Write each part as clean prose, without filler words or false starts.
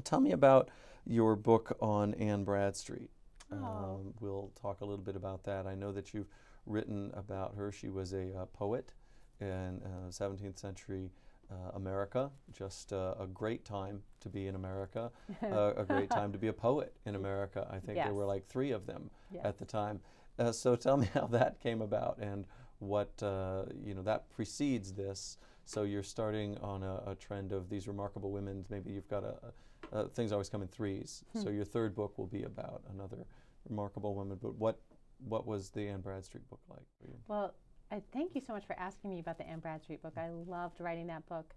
Tell me about your book on Anne Bradstreet. Oh, We'll talk a little bit about that. I know that you've written about her. She was a poet in 17th century America. Just a great time to be in America, a great time to be a poet in America. I think there yes, were like three of them yes. at the time. So tell me how that came about and what, that precedes this. So you're starting on a trend of these remarkable women. Maybe you've got things always come in threes. Hmm. So your third book will be about another remarkable woman. But what was the Anne Bradstreet book like for you? Well, I thank you so much for asking me about the Anne Bradstreet book. I loved writing that book.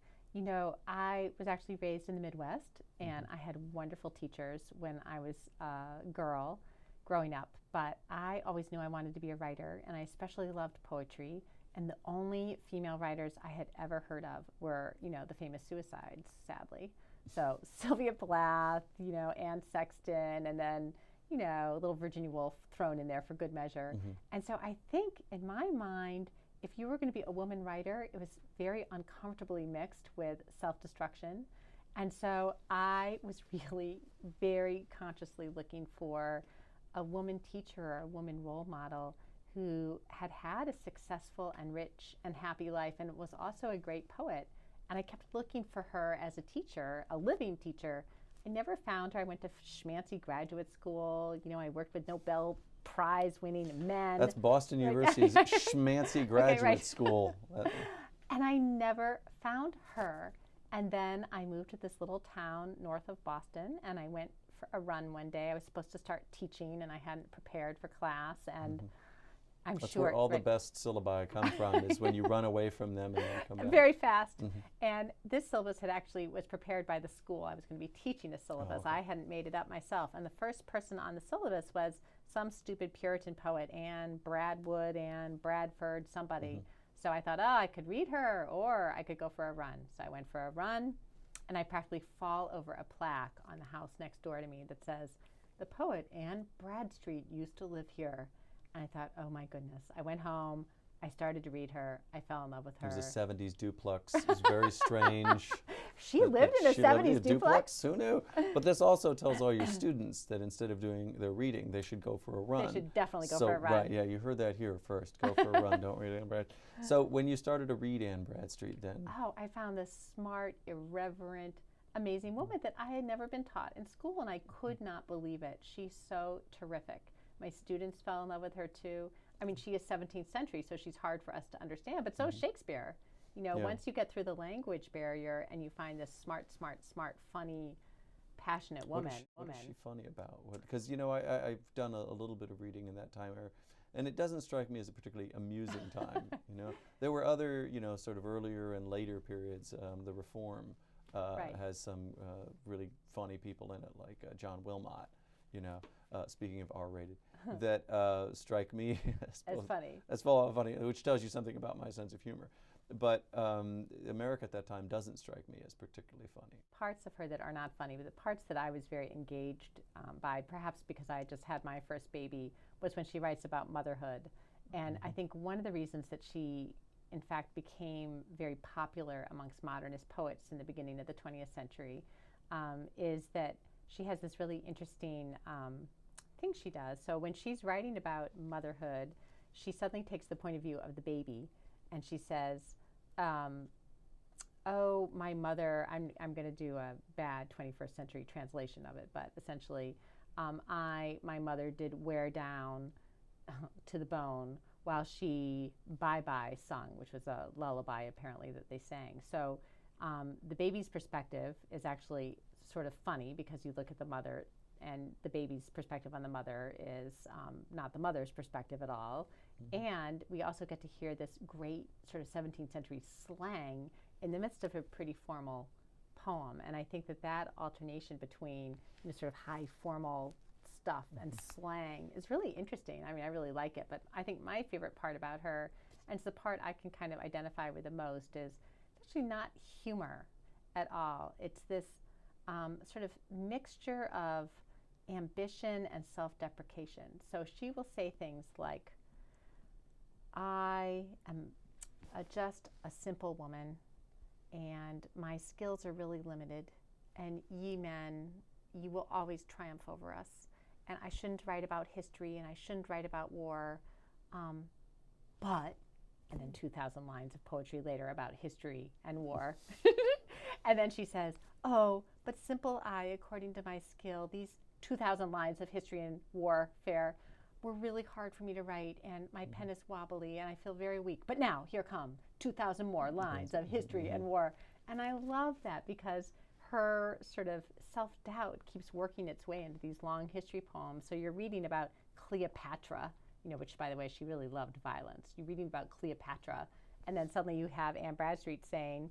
I was actually raised in the Midwest, and I Hmm. had wonderful teachers when I was a girl growing up. But I always knew I wanted to be a writer, and I especially loved poetry. And the only female writers I had ever heard of were, the famous suicides, sadly. So Sylvia Plath, Anne Sexton, and then, little Virginia Woolf thrown in there for good measure. Hmm. And so I think in my mind, if you were going to be a woman writer, it was very uncomfortably mixed with self destruction. And so I was really very consciously looking for a woman teacher or a woman role model who had had a successful and rich and happy life and was also a great poet. And I kept looking for her as a teacher, a living teacher. I never found her. I went to schmancy graduate school. I worked with Nobel Prize winning men. That's Boston Like, University's schmancy okay, graduate right. school. And I never found her. And then I moved to this little town north of Boston and I went for a run one day. I was supposed to start teaching and I hadn't prepared for class. And Mhm. I'm That's where sure, all the right, best syllabi come from, is when you run away from them and then come back. very fast. Hmm. And this syllabus had actually was prepared by the school. I was going to be teaching a Oh, syllabus. okay. I hadn't made it up myself. And the first person on the syllabus was some stupid Puritan poet, Anne Bradwood, Anne Bradford, Hmm. somebody. So I thought, oh, I could read her or I could go for a run. So I went for a run and I practically fall over a plaque on the house next door to me that says, the poet Anne Bradstreet used to live here. And I thought, oh my goodness. I went home. I started to read her. I fell in love with It was a her. 70s duplex. It's very strange She that lived in a she lived in 70s a duplex. duplex. Who knew? But this also tells all your students that instead of doing their reading, they should go for a They run. should definitely go for So, a right, run. yeah, you heard that here first. Go for a run. Don't read Anne Bradstreet. So, when you started to read Anne Bradstreet, then. Oh, I found this smart, irreverent, amazing woman that I had never been taught in school, and I could not believe it. She's so terrific. My students fell in love with her too. I mean, she is 17th century, so she's hard for us to understand, but so is Mhm. Shakespeare. Yeah. Once you get through the language barrier and you find this smart, smart, smart, funny, passionate woman, What is she funny about? Because I've done a little bit of reading in that time, and it doesn't strike me as a particularly amusing time. There were other sort of earlier and later periods. The Reform right? has some really funny people in it, like John Wilmot. Speaking of R-rated, that strike me as It's funny. funny, which tells you something about my sense of humor. But America at that time doesn't strike me as particularly funny. Parts of her that are not funny, but the parts that I was very engaged by, perhaps because I just had my first baby, was when she writes about motherhood. And I Hmm. think one of the reasons that she, in fact, became very popular amongst modernist poets in the beginning of the 20th century is that she has this really interesting thing she does. So when she's writing about motherhood, she suddenly takes the point of view of the baby and she says, um, oh, my mother, I'm going to do a bad 21st century translation of it, but essentially, my mother did wear down to the bone while she Bye Bye sung, which was a lullaby apparently that they sang. So the baby's perspective is actually sort of funny because you look at the mother and the baby's perspective on the mother is not the mother's perspective at all. Hmm. And we also get to hear this great sort of 17th century slang in the midst of a pretty formal poem. And I think that that alternation between sort of high formal stuff and slang is really interesting. I mean, I really like it, but I think my favorite part about her, and it's the part I can kind of identify with the most, is it's actually not humor at all. It's this sort of mixture of ambition and self deprecation. So she will say things like, I am just a simple woman and my skills are really limited and ye men, you will always triumph over us. And I shouldn't write about history, and I shouldn't write about war. But, and then 2,000 lines of poetry later about history and war. And then she says, oh, but simple I, according to my skill, these 2,000 lines of history and warfare were really hard for me to write, and my pen is wobbly, and I feel very weak. But now, here come 2,000 more lines of history and war. And I love that because her sort of self-doubt keeps working its way into these long history poems. So you're reading about Cleopatra, which, by the way, she really loved violence. You're reading about Cleopatra, and then suddenly you have Anne Bradstreet saying,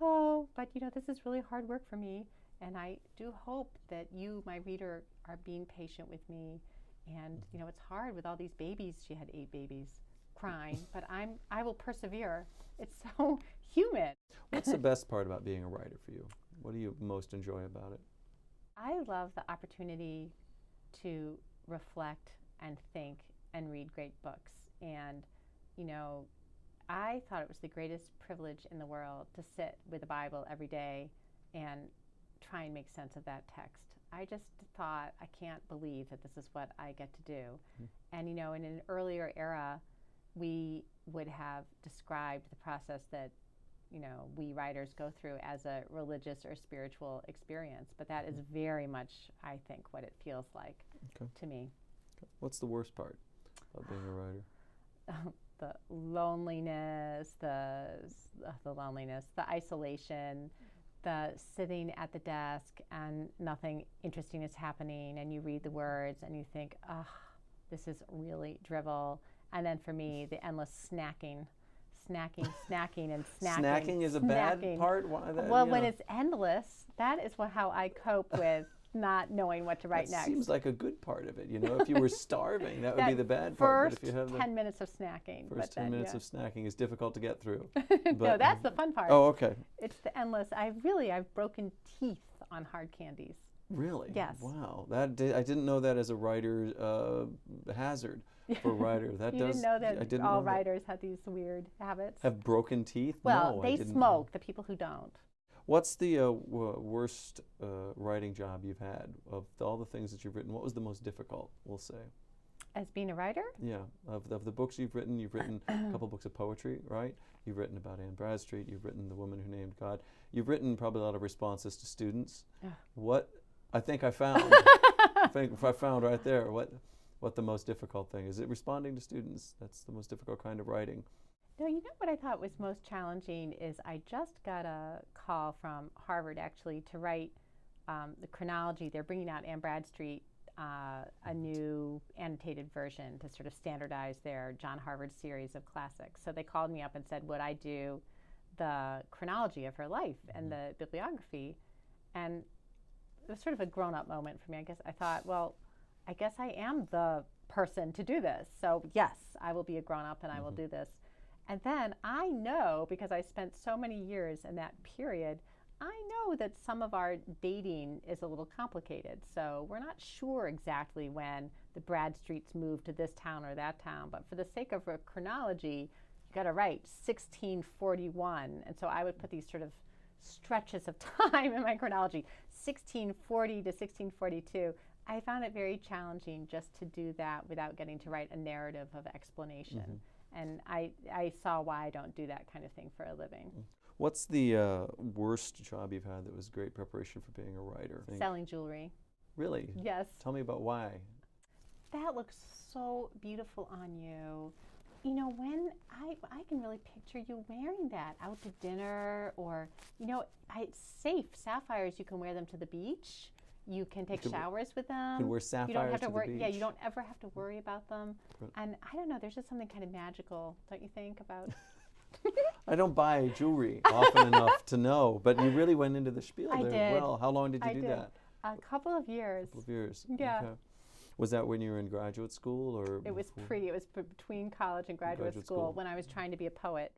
oh, but this is really hard work for me, and I do hope that you, my reader, are being patient with me. And it's hard with all these babies. She had 8 babies crying, but I will persevere. It's so human. What's the best part about being a writer for you? What do you most enjoy about it? I love the opportunity to reflect and think and read great books. And, I thought it was the greatest privilege in the world to sit with the Bible every day and try and make sense of that text. I just thought, I can't believe that this is what I get to do. And, in an earlier era, we would have described the process that, we writers go through as a religious or spiritual experience. But that is very much, I think, what it feels like to me. What's the worst part of being a writer? The loneliness, the isolation, the sitting at the desk and nothing interesting is happening, and you read the words and you think, this is really drivel. And then for me, the endless snacking. Snacking is a bad part? Why that, well, when it's endless, that is how I cope with not knowing what to write that next. Seems like a good part of it. If you were starving, that would be the bad part. First but if you have 10 minutes of snacking. First 10 minutes of snacking is difficult to get through. No, that's the fun part. Oh, okay. It's the endless. I've broken teeth on hard candies. Really? Yes. Wow. I didn't know that as a writer hazard for a writer. You didn't know that all writers have these weird habits? Have broken teeth? Well, no, they smoke, the people who don't. What's the worst writing job you've had? Of all the things that you've written, what was the most difficult, we'll say? As being a writer? Yeah. Of the books you've written a couple books of poetry, right? You've written about Anne Bradstreet. You've written The Woman Who Named God. You've written probably a lot of responses to students. What I think I found, right there, what the most difficult thing is. It responding to students. That's the most difficult kind of writing. No, what I thought was most challenging is I just got a call from Harvard, actually, to write the chronology. They're bringing out Anne Bradstreet, a new annotated version to sort of standardize their John Harvard series of classics. So they called me up and said, would I do the chronology of her life and the bibliography? And it was sort of a grown-up moment for me. I guess I thought, well, I guess I am the person to do this. So yes, I will be a grown-up and I will do this. And then I know, because I spent so many years in that period, I know that some of our dating is a little complicated. So we're not sure exactly when the Bradstreets moved to this town or that town. But for the sake of a chronology, you got to write 1641. And so I would put these sort of stretches of time in my chronology, 1640 to 1642. I found it very challenging just to do that without getting to write a narrative of explanation. And I saw why I don't do that kind of thing for a living. What's the worst job you've had that was great preparation for being a writer? Selling jewelry. Really? Yes. Tell me about why. That looks so beautiful on you. When I can really picture you wearing that out to dinner, or, it's safe. Sapphires, you can wear them to the beach. You can take showers with them. You can wear sapphires you don't have to the beach. Yeah, you don't ever have to worry about them. And I don't know, there's just something kind of magical, don't you think, about... I don't buy jewelry often enough to know, but you really went into the spiel I there. did. Well, how long did you do that? A couple of years. Yeah. Okay. Was that when you were in graduate school, or? It was between college and graduate school when I was trying to be a poet.